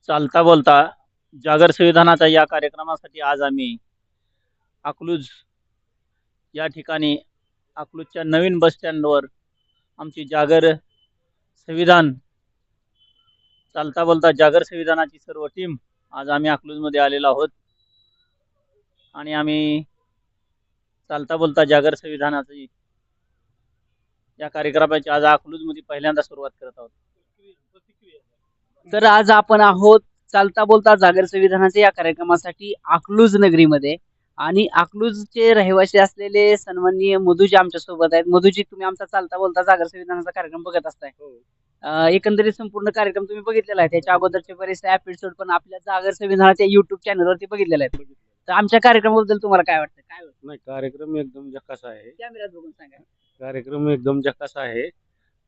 चालता बोलता जागर संविधानाच्या या कार्यक्रमासाठी आज आम्ही अकलूज या ठिकाणी अकलूजच्या नवीन बस स्टँडवर आमची जागर संविधान चालता बोलता जागर संविधानाची सर्व टीम आज आम्ही अकलूजमध्ये आलेलो आहोत आणि आम्ही चालता बोलता जागर संविधानाची या कार्यक्रमाची आज अकलूजमध्ये पहिल्यांदा सुरुवात करत आहोत. तर आज आपण आहोत चालता बोलता जागर संविधानाच्या या कार्यक्रमासाठी अकलूज नगरीमध्ये आणि अकलूजचे रहिवासी असलेले सन्माननीय मधुजी आमच्या सोबत आहेत. मधुजी, तुम्ही आमचा चालता बोलता जागर संविधानाचा कार्यक्रम बघत असताय. एकंदरीत संपूर्ण कार्यक्रम तुम्ही बघितलेला आहे. त्याच्या अगोदरचे बरेचसे एपिसोड पण आपल्या जागर संविधानाच्या युट्यूब चॅनलवरती बघितलेले आहेत. तर आमच्या कार्यक्रमाबद्दल तुम्हाला काय वाटतं? काय नाही, कार्यक्रम एकदम झकास आहे. कॅमेऱ्यात बघून सांगा. कार्यक्रम एकदम झकास आहे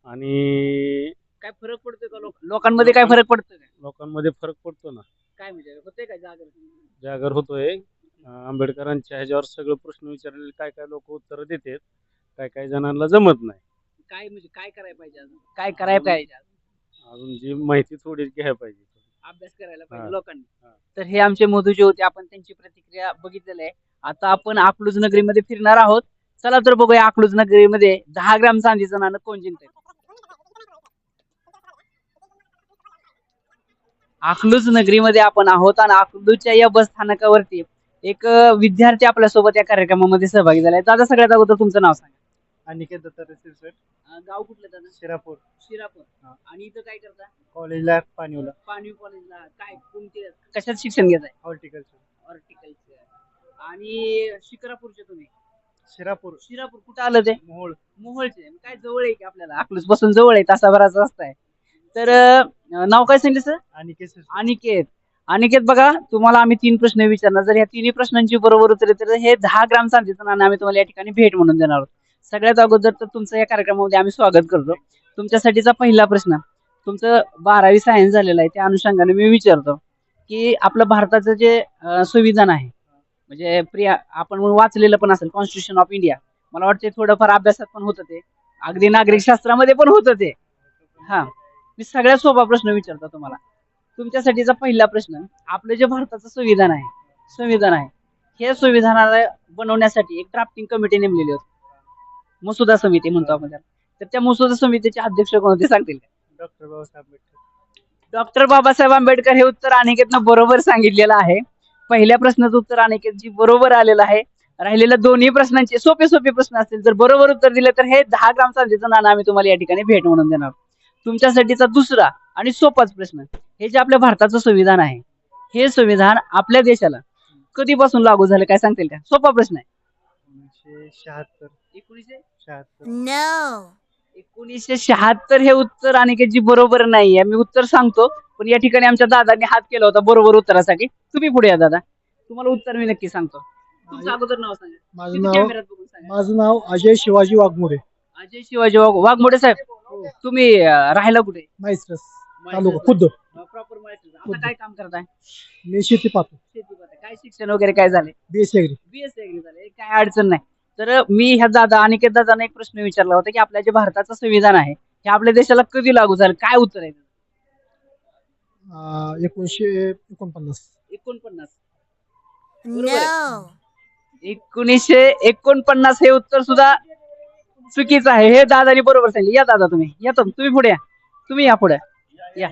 आणि काय फरक पडतोय का लोकांमध्ये? काय फरक पडतोय का? लोकांमध्ये फरक पडतो ना. काय म्हणजे होतंय काय जागर? जागर होतोय. आंबेडकरांच्या ह्याच्यावर सगळे प्रश्न विचारलेले काय काय लोक उत्तर देतात, काय काय जणांना जमत नाही. काय म्हणजे काय करायला पाहिजे अजून? काय करायला पाहिजे? अजून जी माहिती थोडी घ्यायला पाहिजे. अभ्यास करायला पाहिजे हा. लोकांनी. हा. तर हे आमचे मधुजी होते. आपण त्यांची प्रतिक्रिया बघितलेली आहे. आता आपण अकलूज नगरीमध्ये फिरणार आहोत. चला तर बघूया अकलूज नगरीमध्ये 10 ग्राम चांदीचं नाणं कोण जिंकतंय. अकलूज नगरीमध्ये आपण आहोत आणि अकलूजच्या या बस स्थानकावरती एक विद्यार्थी आपल्या सोबत या कार्यक्रमामध्ये सहभागी झालाय. दादा, सगळ्यात अगोदर तुमचं नाव सांगा. अनिकेत दत्तात्रय सिरसट, गाव कुठलं दादा? शिरापूर. शिरापूर. हा. आणि इथं काय करता? कॉलेजला पाणीवला, पाणीव कॉलेजला. काय कोणते कशात शिक्षण घेताय? हॉर्टिकल्चर. हॉर्टिकल्चर. आणि शिक्रापूरचे तुम्ही? शिरापूर. शिरापूर कुठं आलं ते? मोहोळ. मोहोळचे. काय जवळ आहे की आपल्याला? अकलूज पासून जवळ आहे, तासाभराचा रस्ता आहे. तर नाव काय सांगितलं सर? अनिकेत सिरसट. अनिकेत. अनिकेत, बघा, तुम्हाला आम्ही 3 प्रश्न विचारणार. जर ह्या तिन्ही प्रश्नांची बरोबर उत्तरे तर हे 10 ग्राम चांदीचं नाणं आम्ही तुम्हाला या ठिकाणी भेट म्हणून देणार आहोत. सगळ्यात अगोदर तर तुमचं या कार्यक्रमामध्ये आम्ही स्वागत करतो. तुमच्यासाठीचा पहिला प्रश्न, तुमचं 12वी सायन्स झालेलं आहे, त्या अनुषंगाने मी विचारतो की आपलं भारताचं जे संविधान आहे, म्हणजे आपण वाचलेलं पण असेल, कॉन्स्टिट्यूशन ऑफ इंडिया. मला वाटतं थोडंफार अभ्यासात पण होतं ते, अगदी नागरिक शास्त्रामध्ये पण होतं ते. हा, मी सगळ्यात सोपा प्रश्न विचारतो तुम्हाला. तुमच्यासाठीचा पहिला प्रश्न, आपलं जे भारताचं संविधान आहे, हे संविधानाला बनवण्यासाठी एक ड्राफ्टिंग कमिटी नेमलेली होती, मसुदा समिती म्हणतो आपण त्याला. तर त्या मसुदा समितीचे अध्यक्ष कोण होते सांगतील का? डॉक्टर बाबासाहेब आंबेडकर. डॉक्टर बाबासाहेब आंबेडकर. हे उत्तर अनिकेतनं बरोबर सांगितलेलं आहे. पहिल्या प्रश्नाचं उत्तर अनिकेतजी बरोबर आलेलं आहे. राहिलेल्या दोन्ही प्रश्नांचे सोपे प्रश्न असतील, जर बरोबर उत्तर दिलं तर हे 10 ग्राम चांदीचं नाणं आम्ही तुम्हाला या ठिकाणी भेट म्हणून देणार. तुमच्यासाठीचा दुसरा आणि सोपाच प्रश्न, हे जे आपल्या भारताचं संविधान आहे, हे संविधान आपल्या देशाला कधीपासून लागू झालं काय सांगतील का? सोपा प्रश्न आहे. 1976. 1976. No. 1976 हे उत्तर अनिकेतजी बरोबर नाहीये. मी उत्तर सांगतो, पण या ठिकाणी आमच्या दादांनी हात केला होता बरोबर उत्तरासाठी. तुम्ही पुढे या दादा, तुम्हाला उत्तर मी नक्की सांगतो. तुमचं अगोदर नाव सांगा. कॅमेऱ्यात बघून सांगा. माझं नाव अजय शिवाजी वाघमोडे, अजय शिवाजी वाघमोडे साहेब. तुम्ही राहायला कुठे? माहिस्ट्रस तालुका खुद्द. प्रॉपर माहिती. आता काय काम करताय? मी शेती पाहतो. शेती करताय. काय शिक्षण वगैरे काय झाले? BSc agree. बीएससी अग्री झाले. काय अडचण नाही. तर मी ह्या दादा अनिकेत दादांना एक प्रश्न विचारला होता की आपल्या जे भारताचं संविधान आहे, हे आपल्या देशाला कधी लागू झालं? काय उत्तर आहे? 1949. 49. No. 1949 हे उत्तर सुद्धा चुकीचं आहे. हे दादानी बरोबर सांगितलं. या दादा, तुम्ही पुढे या. तुम्ही या पुढे या.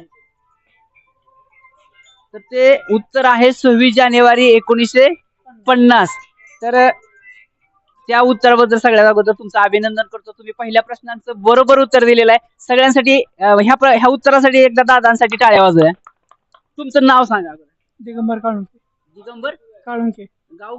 तर ते उत्तर आहे 26 जानेवारी 1950. तर त्या उत्तराबद्दल सगळ्यात अगोदर तुमचं अभिनंदन करतो. तुम्ही पहिल्या प्रश्नांचं बरोबर उत्तर दिलेलं आहे. सगळ्यांसाठी ह्या उत्तरासाठी एकदा दादांसाठी टाळ्या वाजवूया. तुमचं नाव सांगा. दिगंबर काळुंके. दिगंबर काळुंके. गाव?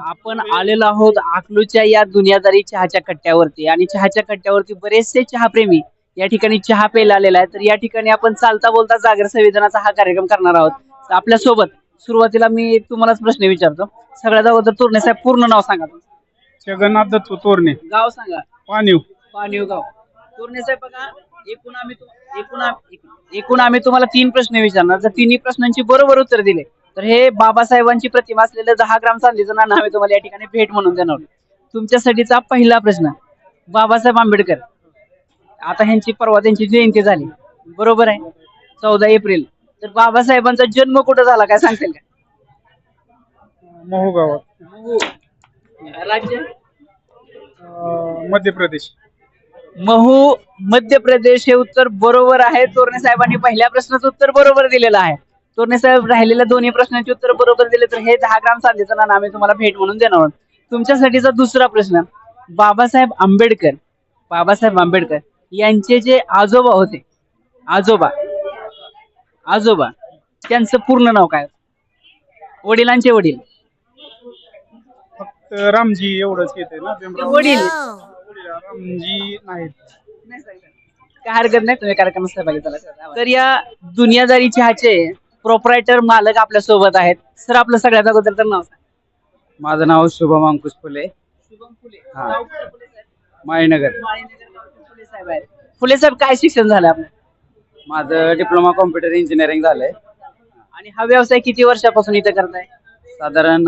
आपण आलेलो आहोत अकलूजच्या या दुनियादारी चहाच्या कट्ट्यावरती, आणि चहाच्या कट्ट्यावरती बरेचसे चहाप्रेमी या ठिकाणी चहा प्यायला आलेला आहे. तर या ठिकाणी आपण चालता बोलता जागर संविधानाचा हा कार्यक्रम करणार आहोत. आपल्या सोबत सुरुवातीला मी तुम्हालाच प्रश्न विचारतो. सगळ्यात अगोदर तोरणे साहेब, पूर्ण नाव सांगा. जगन्नाथ दत्त तोरणे. गाव सांगा. पाणीव. पाणीव गाव. तोरणे साहेब, बघा, एकूण आम्ही तुम्हाला 3 प्रश्न विचारणार. जर तिन्ही प्रश्नांची बरोबर उत्तर दिले तर हे बाबासाहेबांची प्रतिमा असलेलं 10 ग्राम चांदीचं नाणं आम्ही तुम्हाला या ठिकाणी भेट म्हणून देणार. तुमच्यासाठीचा पहिला प्रश्न, बाबासाहेब आंबेडकर आता ह्यांची परवा त्यांची जयंती झाली, बरोबर आहे, 14 एप्रिल. तर बाबासाहेबांचा जन्म कुठं झाला काय सांगतील का? महू गावात. महू. राज्य मध्य प्रदेश. महू मध्य प्रदेश हे उत्तर बरोबर आहे. तोरणे साहेबांनी पहिल्या प्रश्नाचं उत्तर बरोबर दिलेलं आहे. तोरणे साहेब राहिलेल्या दोन्ही प्रश्नांची उत्तर बरोबर दिले तर हे 10 ग्राम चांदीचं नाणं आम्ही तुम्हाला भेट म्हणून देणार आहोत. तुमच्यासाठीचा दुसरा प्रश्न, बाबासाहेब आंबेडकर, बाबासाहेब आंबेडकर यांचे जे आजोबा होते, आजोबा आजोबा त्यांचं पूर्ण नाव काय? वडिलांचे वडील. फक्त रामजी एवढंच येते ना भीमराव. वडील. No. रामजी नाहीत. काय हरकत नाही, तुम्ही कार्यक्रमात सहभागी झाला. तर या दुनियादारी चहाचे प्रोप्रायटर मालक आपल्या सोबत आहेत. सर, आपलं सगळ्यात अगोदर तर नाव सांगा. माझं नाव शुभम अंकुश फुले, शुभम फुले. हा. गाव कुठलं फुले साहेब? माळीनगर. फुले साहेब आहेत. फुले साहेब, काय शिक्षण झालं आपलं? माझं डिप्लोमा कॉम्प्युटर इंजिनिअरिंग झालंय. आणि हा व्यवसाय किती वर्षापासून इथं करताय? साधारण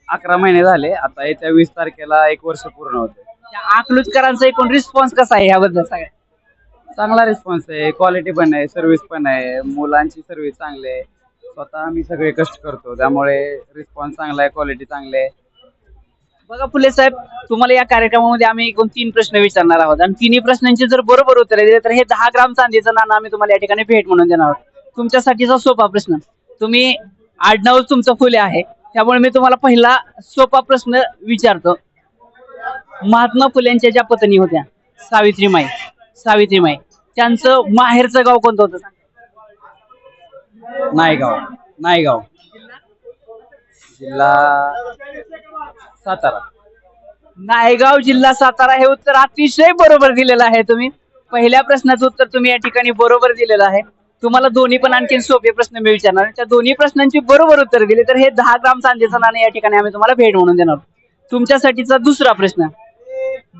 11 महिने झाले. आता येत्या 20 तारखेला 1 वर्ष पूर्ण होते. त्या अकलूजकरांचा एकूण रिस्पॉन्स कसा आहे याबद्दल सगळ्या? चांगला रिस्पॉन्स आहे, क्वालिटी पण आहे, सर्व्हिस पण आहे, मुलांची सर्व्हिस चांगली आहे. स्वतः आम्ही सगळे कष्ट करतो, त्यामुळे रिस्पॉन्स चांगला आहे, क्वालिटी चांगली आहे. बघा फुले साहेब, तुम्हाला या कार्यक्रमामध्ये आम्ही एकूण 3 प्रश्न विचारणार आहोत आणि तिन्ही प्रश्नांची जर बरोबर उत्तरे दिली तर हे 10 ग्राम चांदीचं नाणं आम्ही तुम्हाला या ठिकाणी भेट म्हणून देणार आहोत. तुमच्यासाठीचा सोपा प्रश्न, तुम्ही आडनाव तुमचं फुले आहे, त्यामुळे मी तुम्हाला पहिला सोपा प्रश्न विचारतो. महात्मा फुलेंच्या ज्या पत्नी होत्या सावित्रीमाई, सावित्रीमाई त्यांचं माहेरचं गाव कोणतं होतं? नायगाव. नायगाव जिल्हा सातारा. नायगाव जिल्हा सातारा हे उत्तर अतिशय बरोबर दिलेलं आहे. तुम्ही पहिल्या प्रश्नाचं उत्तर तुम्ही या ठिकाणी बरोबर दिलेलं आहे. तुम्हाला दोन्ही पण आणखी सोपे प्रश्न मी विचारणार, त्या दोन्ही प्रश्नांची बरोबर उत्तर दिली तर हे 10 ग्राम चांदीचं नाणं या ठिकाणी आम्ही तुम्हाला भेट म्हणून देणार. तुमच्यासाठीचा दुसरा प्रश्न,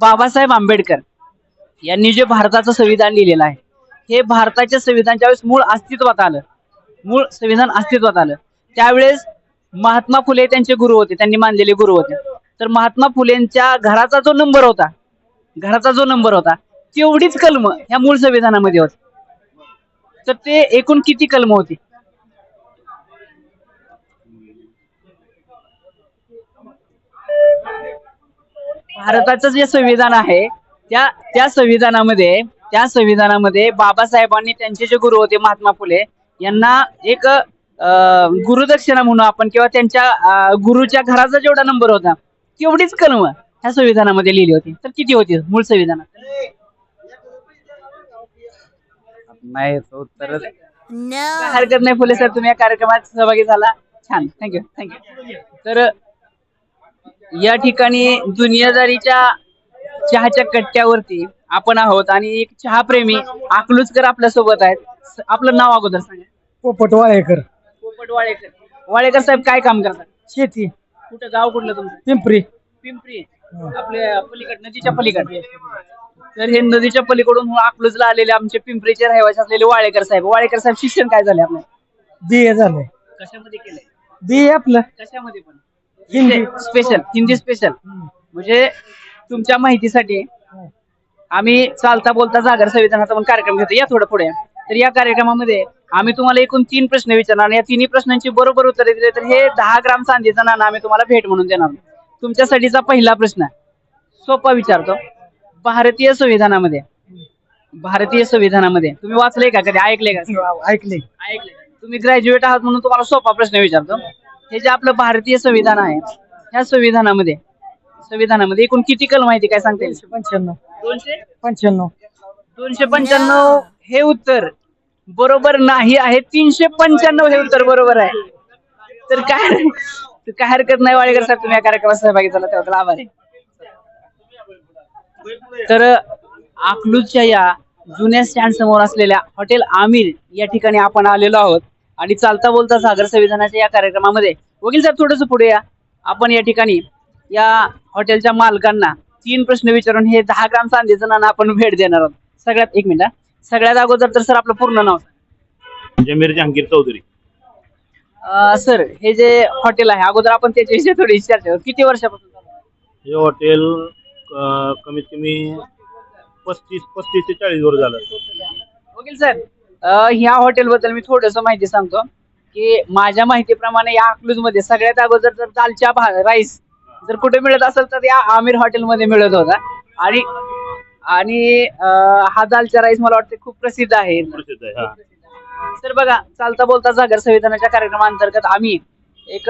बाबासाहेब आंबेडकर यांनी जे भारताचं संविधान लिहिलेलं आहे, हे भारताच्या संविधानाच्या वेळेस मूळ अस्तित्वात आलं, मूळ संविधान अस्तित्वात आलं त्यावेळेस महात्मा फुले त्यांचे गुरु होते, त्यांनी मानलेले गुरु होते. तर महात्मा फुलेंच्या घराचा जो नंबर होता, घराचा जो नंबर होता तेवढीच कलम ह्या मूळ संविधानामध्ये होती. तर ते एकूण किती कलम होती? भारताचं जे संविधान आहे त्या संविधानामध्ये बाबासाहेबांनी त्यांचे जे गुरु होते महात्मा फुले यांना एक गुरुदक्षिणा म्हणून आपण किंवा त्यांच्या गुरुच्या घराचा जेवढा नंबर होता तेवढीच कलम ह्या संविधानामध्ये लिहिली होती. तर किती होती मूळ संविधानात? नाही उत्तर. No. काय हरकत नाही फुले सर, तुम्ही या कार्यक्रमात सहभागी झाला, छान, थँक्यू थँक्यू. तर या ठिकाणी दुनियादारीच्या चहाच्या कट्ट्यावरती आपण आहोत आणि एक चहाप्रेमी अकलूजकर आपल्या सोबत आहेत. आपलं नाव अगोदर सांगा. पोपट वाळेकर. पोपट वाळेकर. वाळेकर साहेब काय काम करतात? शेती. कुठं गाव कुठलं तुमचं? पिंपरी. पिंपरी. आपल्या पलीकड, नदीच्या पलीकड. तर हे नदीच्या पलीकडून अकलूजला आलेले आमचे पिंपरीचे रहिवासी असलेले वाळेकर साहेब. वाळेकर साहेब, शिक्षण काय झाले आपलं? BA झालंय. कशामध्ये केलंय? BA आपलं कशामध्ये पण? Hindi special, Hindi special. म्हणजे तुमच्या माहितीसाठी आम्ही चालता बोलता जागर संविधानाचा पण कार्यक्रम घेतो. या थोडं पुढे. तर या कार्यक्रमामध्ये आम्ही तुम्हाला एकूण 3 प्रश्न विचारणार आणि या तिन्ही प्रश्नांची बरोबर उत्तरे दिली तर हे 10 ग्राम चांदीचं नाणं आम्ही तुम्हाला भेट म्हणून देणार. तुमच्यासाठीचा पहिला प्रश्न सोपा विचारतो. भारतीय संविधानामध्ये तुम्ही वाचले का, कधी ऐकले का? ऐकले. तुम्ही ग्रॅज्युएट आहात म्हणून तुम्हाला सोपा प्रश्न विचारतो. हे जे आपलं भारतीय संविधान आहे, ह्या संविधानामध्ये एकूण किती कलम माहिती काय सांगता येईल? 295. 295 हे उत्तर बरोबर नाही आहे. 395 हे उत्तर बरोबर आहे. तर काय हरकत नाही वाळेकर साहेब, तुम्ही या कार्यक्रमात सहभागी झाला त्याबद्दल आभार आहे. तर अकलूजच्या या जुन्या स्टँड समोर असलेल्या हॉटेल आमिर या ठिकाणी आपण आलेलो आहोत आणि चालता बोलता सागर संविधानाच्या या कार्यक्रमामध्ये वकील साहेब थोडंसं पुढे या. आपण या ठिकाणी या हॉटेलच्या मालकांना 3 प्रश्न विचारून हे 10 ग्राम चांदीचं नाणं आपण भेट देणार आहोत. एक मिनिट, सगळ्यात अगोदर तर सर आपलं पूर्ण नाव? जमीर जहांगीर चौधरी. सर, हे जे हॉटेल आहे अगोदर आपण त्याच्याविषयी थोडी चर्चा करू. किती वर्षापासून? हे हॉटेल कमीत कमी 35 ते 40 वर झालं. वकील सर, ह्या हॉटेलबद्दल मी थोडस माहिती सांगतो की माझ्या माहितीप्रमाणे या अकलूज मध्ये सगळ्यात अगोदर जर दालच्या राईस जर कुठे मिळत असेल तर या आमिर हॉटेलमध्ये मिळत होता. आणि आणि हा दालचा राईस मला वाटतं खूप प्रसिद्ध आहे. प्रसिद्ध आहे. हा. सर बघा, चालता बोलता जागर संविधानाच्या कार्यक्रमाअंतर्गत आम्ही एक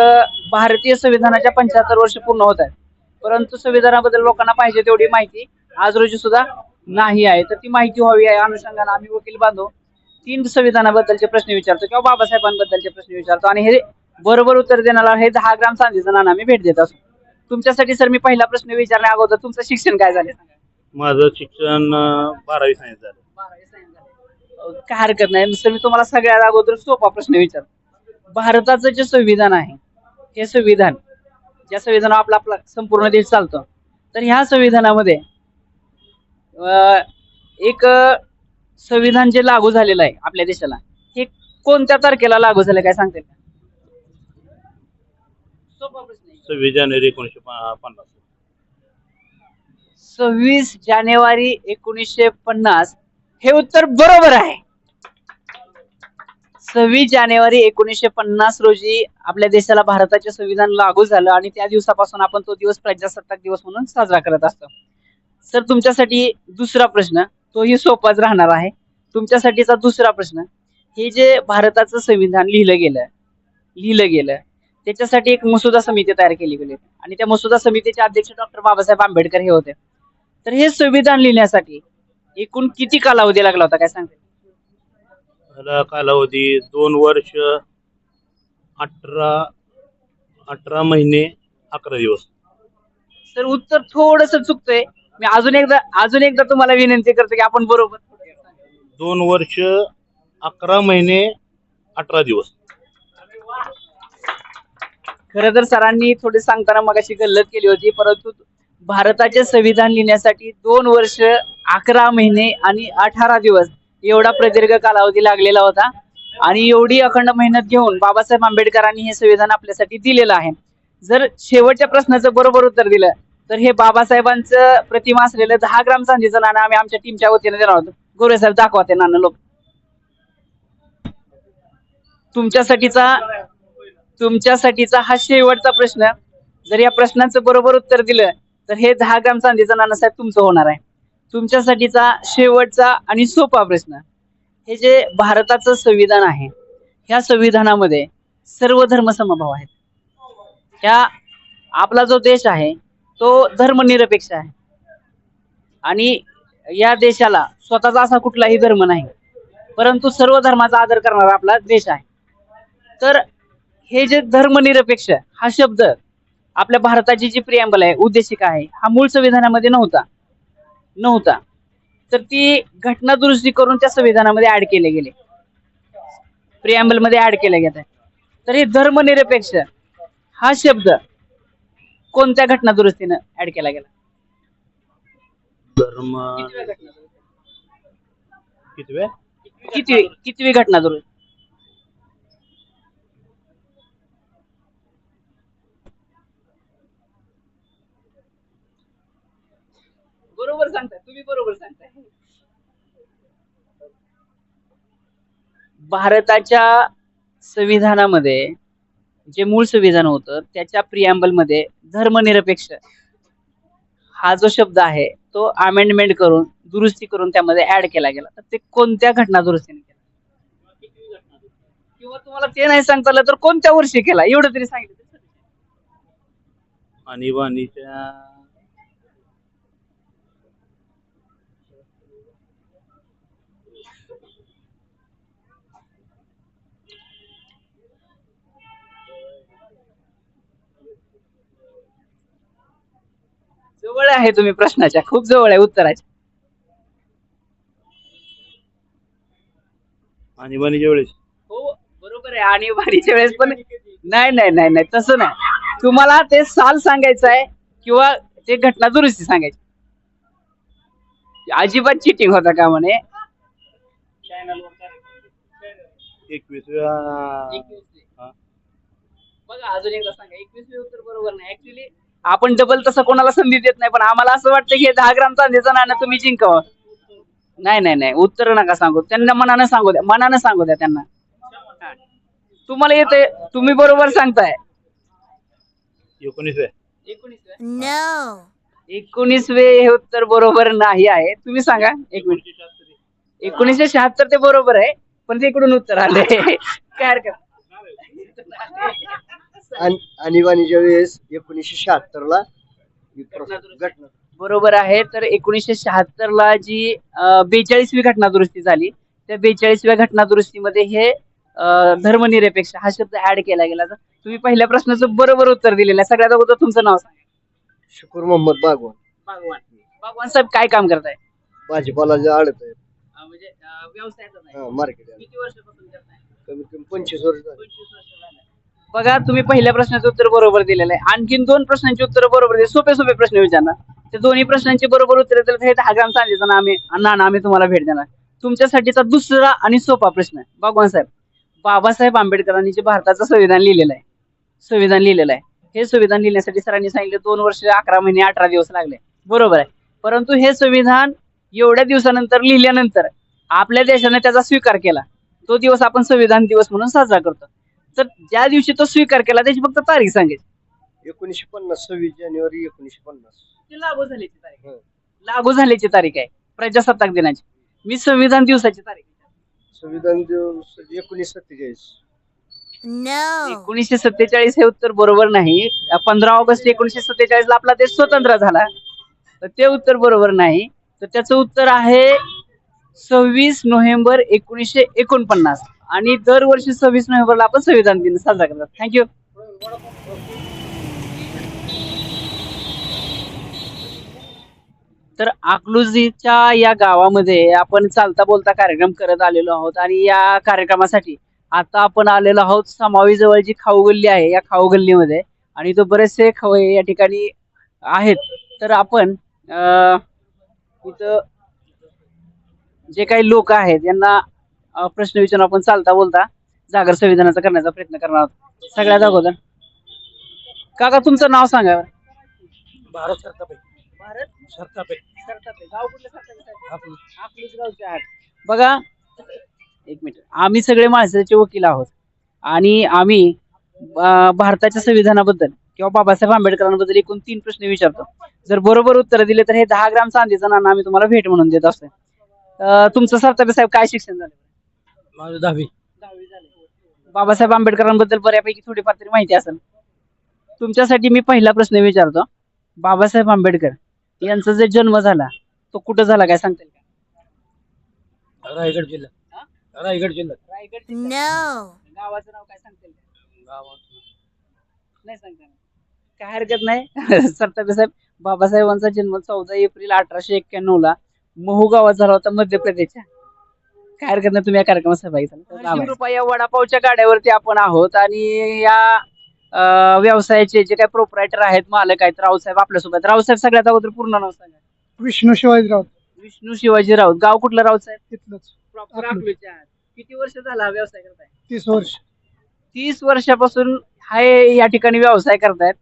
भारतीय संविधानाच्या 75 वर्ष पूर्ण होत आहेत, परंतु संविधानाबद्दल लोकांना पाहिजे तेवढी माहिती आज रोजी सुद्धा नाही आहे. तर ती माहिती व्हावी या अनुषंगाने आम्ही वकील बांधव 3 संविधानाबद्दलचे प्रश्न विचारतो किंवा बाबासाहेबांबद्दलचे प्रश्न विचारतो आणि हे बरोबर उत्तर देणारा हे 10 ग्राम चांदीचं नाणं आम्ही भेट देत असतो. तुमच्यासाठी सर मी पहिला प्रश्न विचारण्या अगोदर तुमचं शिक्षण काय झालं? माझं शिक्षण 12वी सायन्स झालं. काय हरकत नाही सर, मी तुम्हाला सगळ्यात अगोदर सोपा प्रश्न विचारतो. भारताचं जे संविधान आहे हे संविधान ज्या संविधानावर आपला संपूर्ण देश चालतो, तर ह्या संविधानामध्ये एक संविधान जे लागू झालेलं आहे आपल्या देशाला हे कोणत्या तारखेला लागू झालं काय सांगते का? सोपा प्रश्न आहे. 26 जानेवारी 1950. 26 जानेवारी 1950 हे उत्तर बरोबर आहे. 26 जानेवारी 1950 रोजी आपल्या देशाला भारताचे संविधान लागू झालं आणि त्या दिवसापासून आपण तो दिवस प्रजासत्ताक दिवस म्हणून साजरा करत असतो. सर तुमच्यासाठी दुसरा प्रश्न, तोही सोपाच राहणार आहे. तुमच्यासाठीचा दुसरा प्रश्न, हे जे भारताचं संविधान लिहिलं गेलं त्याच्यासाठी एक मसुदा समिती तयार केली गेली आणि त्या मसुदा समितीचे अध्यक्ष डॉक्टर बाबासाहेब आंबेडकर हे होते. तर हे संविधान लिहिण्यासाठी एकूण किती कालावधी लागला होता काय सांगते? त्याला कालावधी 2 वर्ष 18 महिने 11 दिवस. सर उत्तर थोडस चुकतंय. मी अजून एकदा तुम्हाला विनंती करतो की आपण बरोबर 2 वर्ष 11 महिने 18 दिवस. खरं तर सरांनी थोडे सांगताना मगाशी गल्लत केली होती, परंतु भारताचे संविधान लिहिण्यासाठी 2 वर्ष 11 महिने आणि 18 दिवस एवढा प्रदीर्घ कालावधी लागलेला होता आणि एवढी अखंड मेहनत घेऊन बाबासाहेब आंबेडकरांनी हे संविधान आपल्यासाठी दिलेलं आहे. जर शेवटच्या प्रश्नाचं बरोबर उत्तर दिलं तर हे बाबासाहेबांचं प्रतिमा असलेलं 10 ग्राम चांदीचं नाणं आम्ही आमच्या टीमच्या वतीने देणार आहोत. गोरे साहेब दाखवा ते नाणं लोक. तुमच्यासाठीचा हा शेवटचा प्रश्न. जर या प्रश्नाचं बरोबर उत्तर दिलं तर हे 10 ग्राम चांदीचं नाणं साहेब तुमचं होणार आहे. तुमच्यासाठीचा शेवटचा आणि सोपा प्रश्न, हे जे भारताचं संविधान आहे ह्या संविधानामध्ये सर्व धर्म समभाव आहेत. ह्या आपला जो देश आहे तो धर्मनिरपेक्ष आहे आणि या देशाला स्वतःचा असा कुठलाही धर्म नाही, परंतु सर्व धर्माचा आदर करणारा आपला देश आहे. तर हे जे धर्मनिरपेक्ष हा शब्द आपल्या भारताची जी प्रिॲम्बल आहे, उद्देशिका आहे, हा मूळ संविधानामध्ये नव्हता. तर ती घटना दुरुस्ती करून त्या संविधानामध्ये ऍड केले गेले, प्रिॲम्बल मध्ये ऍड केले गेले. तर हे धर्मनिरपेक्ष हा शब्द कोणत्या घटना दुरुस्तीनं ऍड केला गेला? धर्म कितवी घटना दुरुस्ती? बरोबर सांगताय तुम्ही, बरोबर सांगताय. भारताच्या संविधानामध्ये जे मूळ संविधान होतं त्याच्या प्रिॲम्बल मध्ये धर्मनिरपेक्ष हा जो शब्द आहे तो अमेंडमेंट करून दुरुस्ती करून त्यामध्ये ऍड केला गेला. तर ते कोणत्या घटना दुरुस्तीने केला? किंवा तुम्हाला ते नाही सांगता आलं तर कोणत्या वर्षी केला एवढं तरी सांगितलं. आणीबाणीच्या जवळ आहे तुम्ही प्रश्नाच्या, खूप जवळ आहे उत्तराच्या. आणीबाणीच्या वेळेस. हो बरोबर आहे. आणीबाणीच्या वेळेस पण नाही तसं नाही. तुम्हाला ते साल सांगायचं आहे किंवा ते घटना दुरुस्ती सांगायची. अजिबात चिटिंग होता का म्हणे. 21व्या. बघा अजून एकदा सांगा. 21वे उत्तर बरोबर नाही. ऍक्च्युली आपण डबल तसं कोणाला संधी देत नाही, पण आम्हाला असं वाटतं की 10 ग्राम चांदीचं नाणं तुम्ही जिंकावं. नाही नाही नाही, उत्तर नका सांगू त्यांना, मनानं सांगू द्या, मनानं सांगू द्या त्यांना. हा. तुम्हाला येते, तुम्ही बरोबर सांगताय. 19 No. 19वे हे उत्तर बरोबर नाही आहे. तुम्ही सांगा एक मिनिट. 1976 ते बरोबर आहे, पण ते इकडून उत्तर आले. काय हरकत आणीबाणीच्या वेळेस 1976 घटना बरोबर आहे. तर 1976 ला जी 42वी घटना दुरुस्ती झाली, त्या 42व्या घटना दुरुस्तीमध्ये हे धर्मनिरपेक्ष हा शब्द ऍड केला गेला. तर तुम्ही पहिल्या प्रश्नाचं बरोबर उत्तर दिलेलं आहे. सगळ्यात अगोदर तुमचं नाव सांगा. शुकुर मोहम्मद बागवान. भगवान. भगवान साहेब काय काम करताय? भाजीपाला जे आडत आहे म्हणजे व्यवसायाचं नाही. मार्केट किती वर्षापासून करताय? कमीत कमी 25 वर्ष झाली. 25 वर्ष झालं. बघा, तुम्ही पहिल्या प्रश्नाचं उत्तर बरोबर दिलेलं आहे. आणखीन 2 प्रश्नांची उत्तर बरोबर दिली. सोपे सोपे प्रश्न विचारणार. ते दोन्ही प्रश्नांची बरोबर उत्तर दिली तर हे 10 ग्राम चांदीचं आम्ही तुम्हाला भेट देणार. तुमच्यासाठीचा दुसरा आणि सोपा प्रश्न आहे. भगवान साहेब, बाबासाहेब आंबेडकरांनी जे भारताचं संविधान लिहिलेलं आहे, हे संविधान लिहिण्यासाठी सरांनी सांगितलं 2 वर्ष 11 महिने 18 दिवस लागले. बरोबर आहे. परंतु हे संविधान एवढ्या दिवसानंतर लिहिल्यानंतर आपल्या देशाने त्याचा स्वीकार केला. तो दिवस आपण संविधान दिवस म्हणून साजरा करतो. तर ज्या दिवशी तो स्वीकार केला त्याची फक्त तारीख सांगायची. 1950 26 जानेवारी 1950. ती लागू झाल्याची तारीख आहे. लागू झाल्याची तारीख आहे प्रजासत्ताक दिनाची. मी संविधान दिवसाची तारीख संविधान दिवस 1947. No. 1947 हे उत्तर बरोबर नाही. 15 ऑगस्ट 1947 ला आपला देश स्वतंत्र झाला, तर ते उत्तर बरोबर नाही. तर त्याचं उत्तर आहे 26 नोव्हेंबर 1949. आणि दरवर्षी 26 नोव्हेंबरला आपण संविधान दिन साजरा करतात. थँक्यू. तर अकलूजच्या या गावामध्ये आपण चालता बोलता कार्यक्रम करत आलेलो आहोत. आणि या कार्यक्रमासाठी आता आपण आलेलो आहोत समावी जवळ जी खाऊ गल्ली आहे, या खाऊ गल्लीमध्ये. आणि तो बरेचसे खवय्ये या ठिकाणी आहेत. तर आपण इथं जे काही लोक आहेत यांना प्रश्न विचारून आपण चालता बोलता जागर संविधानाचा करण्याचा प्रयत्न करणार आहोत. सगळ्यात अगोदर काका तुमचं नाव सांगा. भारत सरतापे. भारत सरतापे. सरतापे. गाव कुठलं? सरतापे. अकलूज गावचे आहात. बघा, एक मिनिट. आम्ही सगळे माणसाचे वकील आहोत आणि आम्ही भारताच्या संविधानाबद्दल किंवा बाबासाहेब आंबेडकरांबद्दल एकूण 3 प्रश्न विचारतो. जर बरोबर उत्तर दिले तर हे 10 ग्राम चांदीचं नाणं आम्ही तुम्हाला भेट म्हणून देत असतो. तुमचं सरतापे साहेब काय शिक्षण झालं? माझं 10वी. 10वी झाले. बाबासाहेब आंबेडकरांबद्दल बऱ्यापैकी थोडीफार तरी माहिती असेल. तुमच्यासाठी मी पहिला प्रश्न विचारतो. बाबासाहेब आंबेडकर यांचा जे जन्म झाला तो कुठं झाला काय सांगता येईल का? रायगड जिल्हा. रायगड जिल्हा. रायगड जिल्ह्यात. No. गावाचं नाव काय सांगता येईल का? नाही सांगता येणार. काय हरकत नाही. सरतापे साहेब, बाबासाहेबांचा जन्म 14 एप्रिल 1891 ला महू गावात झाला होता, मध्य प्रदेशच्या. काय हरकत नाही, तुम्ही या कार्यक्रमात सहभागी झाला. रुपया वडापावच्या गाड्यावरती आपण आहोत आणि या व्यवसायाचे जे काही प्रोप्रायटर आहेत, मालक आहेत, रावसाहेब आपल्यासोबत. रावसाहेब, सगळ्यात अगोदर पूर्ण नाव सांगा. विष्णू शिवाजीराव. विष्णू शिवाजी राऊत. गाव कुठलं रावसाहेब? तिथलंच. प्रॉपर अकलूजचे आहात. किती वर्ष झाला हा व्यवसाय करताय? 30 वर्ष. 30 वर्षापासून हे या ठिकाणी व्यवसाय करतायत.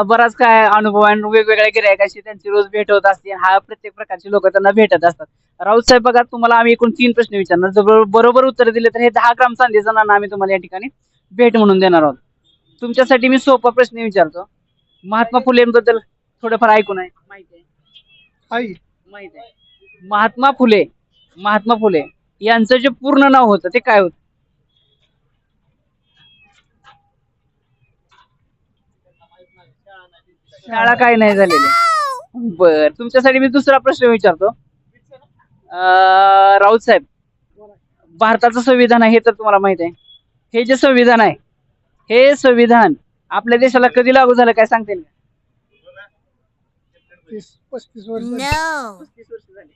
बराच काय अनुभव आहे. वेगवेगळ्या गिरायकाशी त्यांची रोज भेट होत असते. हा प्रत्येक प्रकारचे लोक त्यांना भेटत असतात. राऊत साहेब, बघा, तुम्हाला आम्ही एकूण 3 प्रश्न विचारणार. जर बरोबर उत्तर दिले तर हे 10 ग्राम चांदीचं नाणं आम्ही तुम्हाला या ठिकाणी भेट म्हणून देणार आहोत. तुमच्यासाठी मी सोपा प्रश्न विचारतो. महात्मा फुलेंबद्दल थोडंफार ऐकून आहे, माहिती आहे? माहिती आहे. महात्मा फुले यांचं जे पूर्ण नाव होतं ते काय होतं? शाळा काय नाही झालेली. बर, तुमच्यासाठी मी दुसरा प्रश्न विचारतो. राऊत साहेब, भारताचं संविधान आहे हे तर तुम्हाला माहित आहे. हे जे संविधान आहे, हे संविधान आपल्या देशाला कधी लागू झालं काय सांगता येईल? 35 वर्ष. No. 35 वर्ष झाली.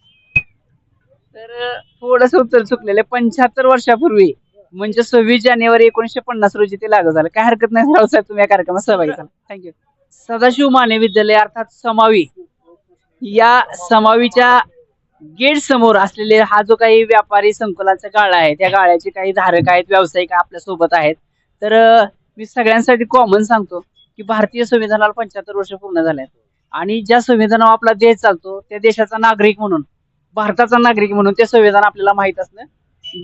तर थोडस उत्तर चुकलेलं. 75 वर्षापूर्वी म्हणजे 26 जानेवारी 1950 रोजी ते लागू झालं. काय हरकत नाही राऊत साहेब, तुम्ही या कार्यक्रमात सहभागी झाला. थँक्यू. सदाशिव माने विद्यालय अर्थात समावी, या समावीच्या गेट समोर असलेले हा जो काही व्यापारी संकुलाचा गाळा आहे, त्या गाळ्याचे काही धारक आहेत, व्यावसायिक आपल्या सोबत आहेत. तर मी सगळ्यांसाठी कॉमन सांगतो की भारतीय संविधानाला 75 वर्ष पूर्ण झाले आहेत आणि ज्या संविधानावर आपला देश चालतो त्या देशाचा नागरिक म्हणून भारताचा नागरिक म्हणून ते संविधान आपल्याला माहित असणं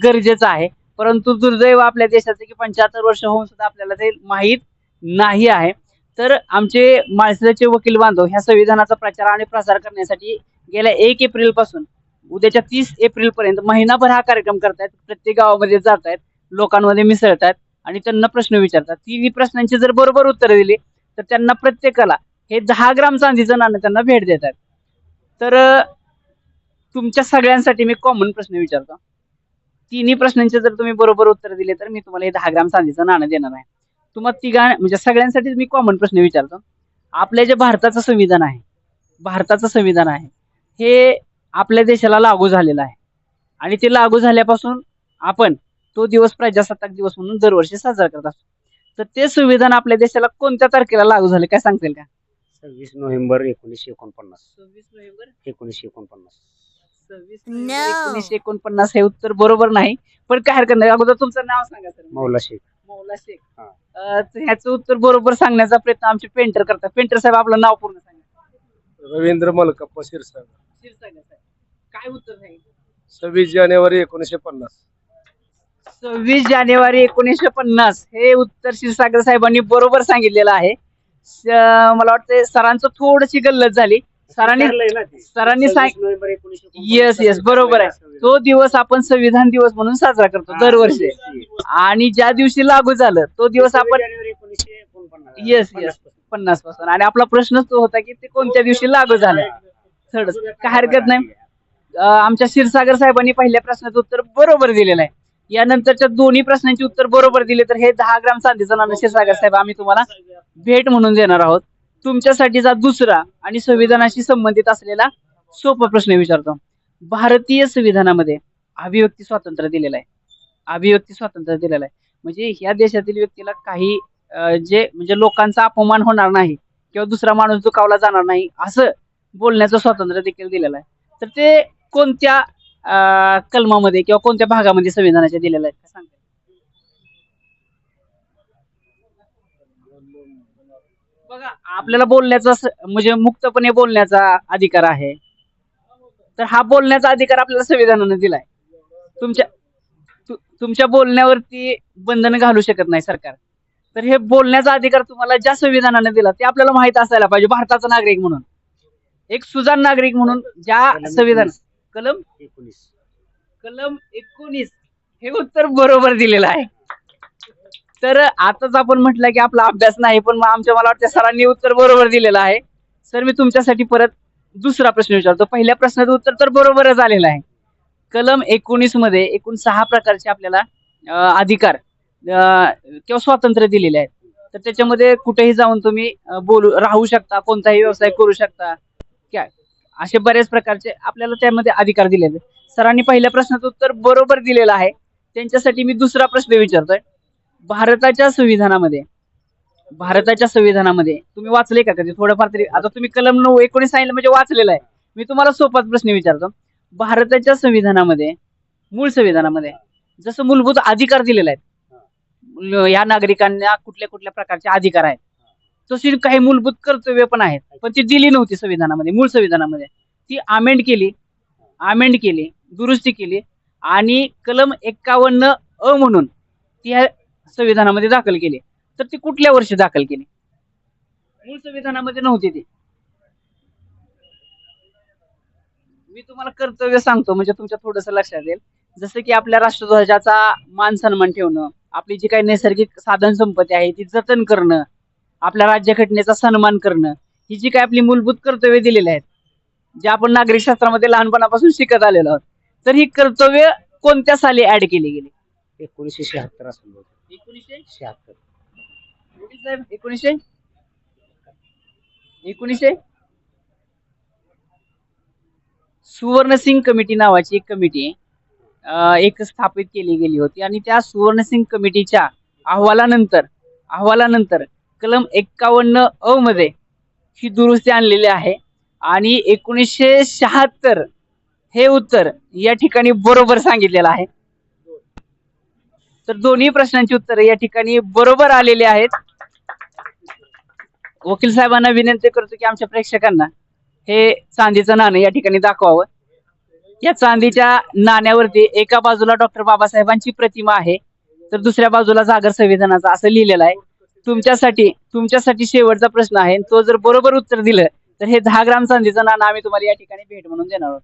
गरजेचं आहे. परंतु दुर्दैव आपल्या देशाचं की 75 वर्ष होऊन सुद्धा आपल्याला ते माहीत नाही आहे. तर आमचे माळशिरसचे वकील बांधव ह्या संविधानाचा प्रचार आणि प्रसार करण्यासाठी गेल्या 1 एप्रिल पासून उद्याच्या 30 एप्रिल पर्यंत महिनाभर हा कार्यक्रम करतायत. प्रत्येक गावामध्ये जात आहेत, लोकांमध्ये मिसळतात आणि त्यांना प्रश्न विचारतात. तिन्ही प्रश्नांची जर बरोबर उत्तरं दिली तर त्यांना प्रत्येकाला हे 10 ग्राम चांदीचं नाणं त्यांना भेट देतात. तर तुमच्या सगळ्यांसाठी मी कॉमन प्रश्न विचारतो. तिन्ही प्रश्नांचे जर तुम्ही बरोबर उत्तर दिले तर मी तुम्हाला हे 10 ग्राम चांदीचं नाणं देणार आहे. तुम्हाला म्हणजे सगळ्यांसाठीच मी कॉमन प्रश्न विचारतो. आपले जे भारताचं संविधान आहे हे आपल्या देशाला लागू झालेलं आहे आणि ते लागू झाल्यापासून आपण तो दिवस प्रजासत्ताक दिवस म्हणून दरवर्षी साजरा करत असतो. तर ते संविधान आपल्या देशाला कोणत्या तारखेला लागू झाले काय सांगता येईल का? 26 नोव्हेंबर 1949. 26 नोव्हेंबर 1949. 26 No. 1949 हे उत्तर बरोबर नाही, पण काय हरकत नाही. अगोदर तुमचं नाव सांगा सर. मौला शेख. मौला शेख. हा. तर ह्याचं उत्तर बरोबर सांगण्याचा प्रयत्न आमचे पेंटर करतात. पेंटर साहेब आपलं नाव पूर्ण सांगा. रवींद्र मलकप्पा क्षीरसागर. क्षीरसागर साहेब. काय उत्तर सांगितलं? 26 जानेवारी 1950. 26 जानेवारी 1950 हे उत्तर क्षीरसागर साहेबांनी बरोबर सांगितलेलं आहे. मला वाटतं सरांचं थोडीशी गल्लत झाली. सरांनी येस बरोबर आहे. तो दिवस आपण संविधान दिवस म्हणून साजरा करतो दरवर्षी आणि ज्या दिवशी लागू झालं तो दिवस आपण येस 50 पासून. आणि आपला प्रश्नच तो होता की ते कोणत्या दिवशी लागू झालं. थोडं काय हरकत नाही. आमच्या क्षीरसागर साहेबांनी पहिल्या प्रश्नाचं उत्तर बरोबर दिलेलं आहे. यानंतरच्या दोन्ही प्रश्नांची उत्तर बरोबर दिले तर हे 10 ग्राम चांदीचं नाणं क्षीरसागर साहेब आम्ही तुम्हाला भेट म्हणून देणार आहोत. तुमच्यासाठीचा दुसरा आणि संविधानाशी संबंधित असलेला सोपा प्रश्न विचारतो. भारतीय संविधानामध्ये अभिव्यक्ती स्वातंत्र्य दिलेलं आहे. म्हणजे या देशातील व्यक्तीला काही जे म्हणजे लोकांचा अपमान होणार नाही किंवा दुसरा माणूस दुखावला जाणार नाही असं बोलण्याचं स्वातंत्र्य देखील दिलेलं आहे. तर ते कोणत्या कलमामध्ये किंवा कोणत्या भागामध्ये संविधानाच्या दिलेलं आहे सांगता? बघा आपल्याला बोलण्याचा म्हणजे मुक्तपणे बोलण्याचा अधिकार आहे. तर हा बोलण्याचा अधिकार आपल्याला संविधानाने दिलाय. तुमच्या बोलण्यावरती बंधन घालू शकत नाही सरकार. तर हे बोलण्याचा अधिकार तुम्हाला ज्या संविधानाने दिला ते आपल्याला माहित असायला पाहिजे. भारताचा नागरिक म्हणून, एक सुजाण नागरिक म्हणून ज्या संविधान कलम 19 हे उत्तर बरोबर दिलेलं आहे. तर आताच आपण म्हटलं की आपला अभ्यास नाही, पण मला वाटतं सरांनी उत्तर बरोबर दिलेलं आहे. सर मी तुमच्यासाठी परत दुसरा प्रश्न विचारतो. पहिल्या प्रश्नाचं उत्तर तर बरोबरच आलेलं आहे. कलम 19 मध्ये एकूण 6 प्रकारचे आपल्याला अधिकार किंवा स्वातंत्र्य दिलेले आहेत. तर त्याच्यामध्ये कुठेही जाऊन तुम्ही राहू शकता, कोणताही व्यवसाय करू शकता, काय असे बरेच प्रकारचे आपल्याला त्यामध्ये अधिकार दिलेले. सरांनी पहिल्या प्रश्नाचं उत्तर बरोबर दिलेलं आहे. त्यांच्यासाठी मी दुसरा प्रश्न विचारतोय. भारताच्या संविधानामध्ये तुम्ही वाचले का कधी थोडंफार तरी? आता तुम्ही कलम 19 सांगितलं म्हणजे वाचलेलं आहे. मी तुम्हाला सोपाच प्रश्न विचारतो. भारताच्या संविधानामध्ये, मूळ संविधानामध्ये जसं मूलभूत अधिकार दिलेले आहेत, या नागरिकांना कुठल्या कुठल्या प्रकारचे अधिकार आहेत, तशी काही मूलभूत कर्तव्य पण आहेत, पण ती दिली नव्हती संविधानामध्ये. मूळ संविधानामध्ये ती अमेंड केली, दुरुस्ती केली आणि कलम 51 म्हणून ती संविधानामध्ये दाखल केली. तर ती कुठल्या वर्षी दाखल केली? मूळ संविधानामध्ये नव्हती ती. मी तुम्हाला कर्तव्य सांगतो म्हणजे तुमच्या थोडंसं लक्षात येईल. जसं की आपल्या राष्ट्रध्वजाचा मान सन्मान ठेवणं, आपली जी काही नैसर्गिक साधन संपत्ती आहे ती जतन करणं, आपल्या राज्यघटनेचा सन्मान करणं, ही जी काही आपली मूलभूत कर्तव्य दिलेली आहेत, जे आपण नागरिक शास्त्रामध्ये लहानपणापासून शिकत आलेलो आहोत. तर ही कर्तव्य कोणत्या साली ऍड केली गेली? 1976 असेल. 1976. 1900 सुवर्णसिंग कमिटी नावाची एक कमिटी एक स्थापित केली गेली होती आणि त्या सुवर्णसिंग कमिटीच्या अहवालानंतर कलम 51 मध्ये ही दुरुस्ती आणलेली आहे आणि 1976 हे उत्तर या ठिकाणी बरोबर सांगितलेलं आहे. तर दोन्ही प्रश्नांची उत्तरे या ठिकाणी बरोबर आलेली आहेत. वकील साहेबांना विनंती करतो की आमच्या प्रेक्षकांना हे चांदीचं नाणं या ठिकाणी दाखवावं. या चांदीच्या नाण्यावरती एका बाजूला डॉक्टर बाबासाहेबांची प्रतिमा आहे, तर दुसऱ्या बाजूला जागर संविधानाचा असं लिहिलेलं आहे. तुमच्यासाठी शेवटचा प्रश्न आहे. तो जर बरोबर उत्तर दिलं तर हे 10 ग्राम चांदीचं नाणं आम्ही तुम्हाला या ठिकाणी भेट म्हणून देणार आहोत.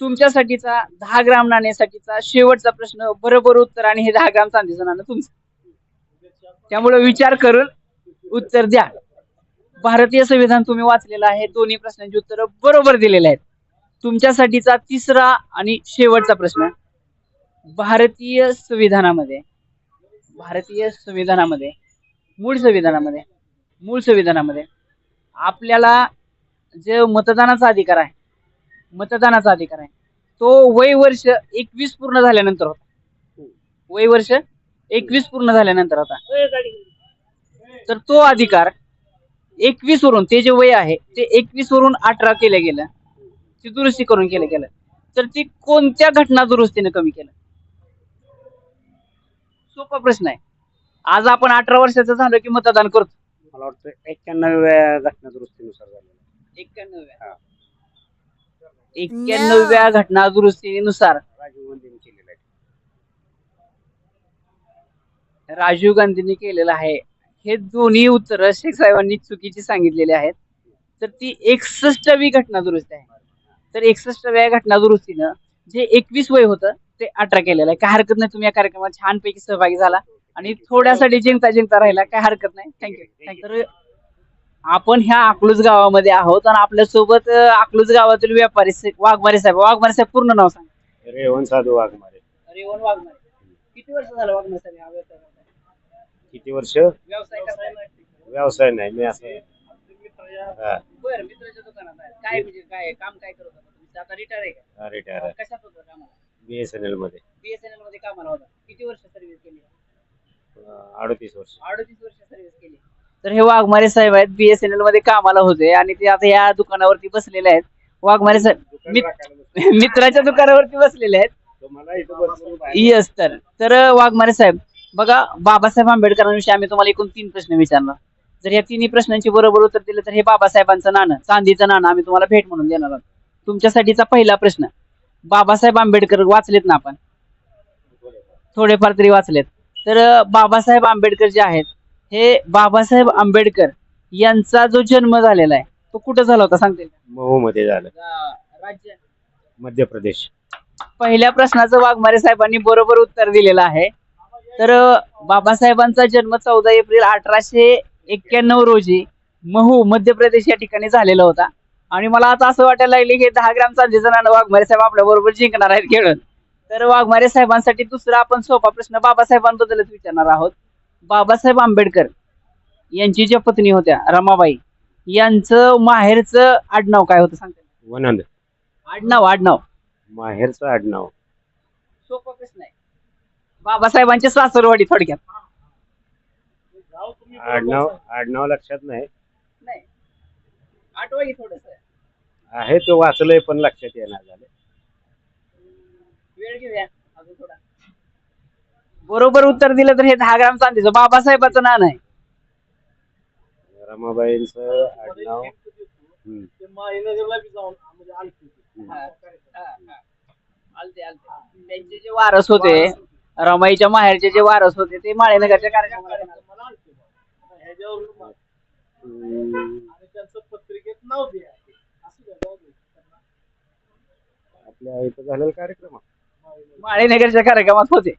तुमच्यासाठीचा 10 ग्राम नाण्यासाठीचा शेवटचा प्रश्न, बरोबर उत्तर आणि हे 10 ग्राम चांदीचं नाणं तुमचं. त्यामुळे विचार करून उत्तर द्या. भारतीय संविधान तुम्ही वाचलेलं आहे, दोन्ही प्रश्नांची उत्तरं बरोबर दिलेली आहेत. तुमच्यासाठीचा तिसरा आणि शेवटचा प्रश्न, भारतीय संविधानामध्ये मूळ संविधानामध्ये आपल्याला जे मतदानाचा अधिकार आहे तो वय वर्ष 21 पूर्ण झाल्यानंतर होता. तर तो अधिकार 21 वरून, ते जे वय आहे ते 21 वरून 18 केलं गेलं, ती दुरुस्ती करून केलं गेलं. तर ती कोणत्या घटना दुरुस्तीने कमी केलं? सोपा प्रश्न आहे. आज आपण 18 वर्षाचं झालं की मतदान करतो. मला वाटतं 91व्या घटना दुरुस्तीनुसार झालेलं. 91व्या घटना दुरुस्तीनुसार राजीव गांधींनी केलेलं आहे. राजीव गांधींनी केलेलं आहे. हे दोन्ही उत्तर शेख साहेबांनी चुकीची सांगितलेली आहेत. तर ती 61वी घटना दुरुस्ती आहे. तर 61व्या घटना दुरुस्तीनं जे 21 वय होतं ते 18 केलेलं आहे. काय हरकत नाही, तुम्ही या कार्यक्रमात छानपैकी सहभागी झाला आणि थोड्यासाठी जिंकता राहिला, काय हरकत नाही. थँक्यू. तर आपण ह्या अकलूज गावामध्ये आहोत आणि आपल्यासोबत अकलूज गावातील व्यापारी वाघमारे साहेब पूर्ण नाव सांगा. रेवण साधू वाघमारे. रेवण वाघमारे. किती वर्ष झालं वाघमारे साहेब हा व्यवसाय करताय? किती वर्ष? व्यवसाय करताय? व्यवसाय नाही, मी असं बरं, मित्राच्या दुकानात आहे. काय म्हणजे काय काम काय करत होता तुम्ही? आता रिटायर आहे का? रिटायर आहे. कशात होतं कामाला? BSNL मध्ये. BSNL मध्ये कामाला होता. किती वर्ष सर्व्हिस केली? 38 वर्ष. 38 वर्ष सर्व्हिस केली. तर हे वाघमारे साहेब आहेत, BSNL मध्ये कामाला होते आणि ते आता या दुकानावरती बसलेले आहेत. वाघमारे साहेब मित्राच्या दुकानावरती बसलेले आहेत. येस. तर वाघमारे साहेब बघा, बाबासाहेब आंबेडकरांविषयी आम्ही तुम्हाला एकूण 3 प्रश्न विचारणार. जर या तिन्ही प्रश्नांची बरोबर उत्तर दिलं तर हे बाबासाहेबांचं नाणं, चांदीचं नाणं आम्ही तुम्हाला भेट म्हणून देणार आहोत. तुमच्यासाठीचा पहिला प्रश्न, बाबासाहेब आंबेडकर वाचलेत ना आपण? थोडेफार तरी वाचलेत. तर बाबासाहेब आंबेडकर जे आहेत, हे बाबासाहेब आंबेडकर यांचा जो जन्म झालेला आहे तो कुठं झाला होता सांगते? महू मध्ये झालं. राज्य मध्य प्रदेश. पहिल्या प्रश्नाचं वाघमारे साहेबांनी बरोबर उत्तर दिलेलं आहे. तर बाबासाहेबांचा जन्म 14 एप्रिल 1891 रोजी महू मध्य प्रदेश या ठिकाणी झालेला होता. आणि मला आता असं वाटायला लागले की 10 ग्राम चांदीचं नाणं वाघमारे साहेब आपल्या बरोबर जिंकणार आहेत खेळून. तर वाघमारे साहेबांसाठी दुसरा आपण सोपा प्रश्न बाबासाहेबांबद्दलच विचारणार आहोत. बाबासाहेब आंबेडकर यांची ज्या पत्नी होत्या रमाबाई, यांचं माहेरचं आडनाव काय होतं सांगते? वनंद. आडनाव माहेरचं आडनाव. सोपा प्रश्न आहे. बाबासाहेबांचे सासरवाडी थोडक्यात. आडनाव लक्षात नाही. आठवा की थोडस आहे, तो वाचलंय पण लक्षात येणार झालं. वेळ घेऊया अजून थोडा. बरोबर उत्तर दिलं तर हे 10 ग्राम चांदीचं बाबासाहेबाचं नाणं आहे. रमाबाईंचं आडनाव. त्यांचे जे वारस होते, रमाईच्या माहेरचे जे वारस होते, ते माळेनगरच्या कार्यक्रमाला आपल्या इथं झालेला कार्यक्रम माळेनगरच्या कार्यक्रमात होते.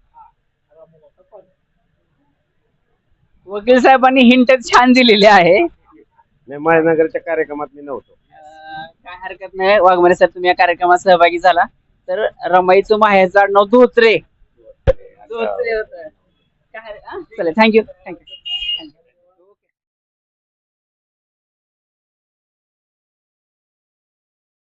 वकील साहेबांनी हिंट छान दिलेली आहे. नाही, माळेनगरच्या कार्यक्रमात मी नव्हतो. काय हरकत नाही वाघमारे साहेब, तुम्ही या कार्यक्रमात सहभागी झाला. तर रमाईचं माहेरचं आडनाव धोत्रे होतं. चला, थँक्यू.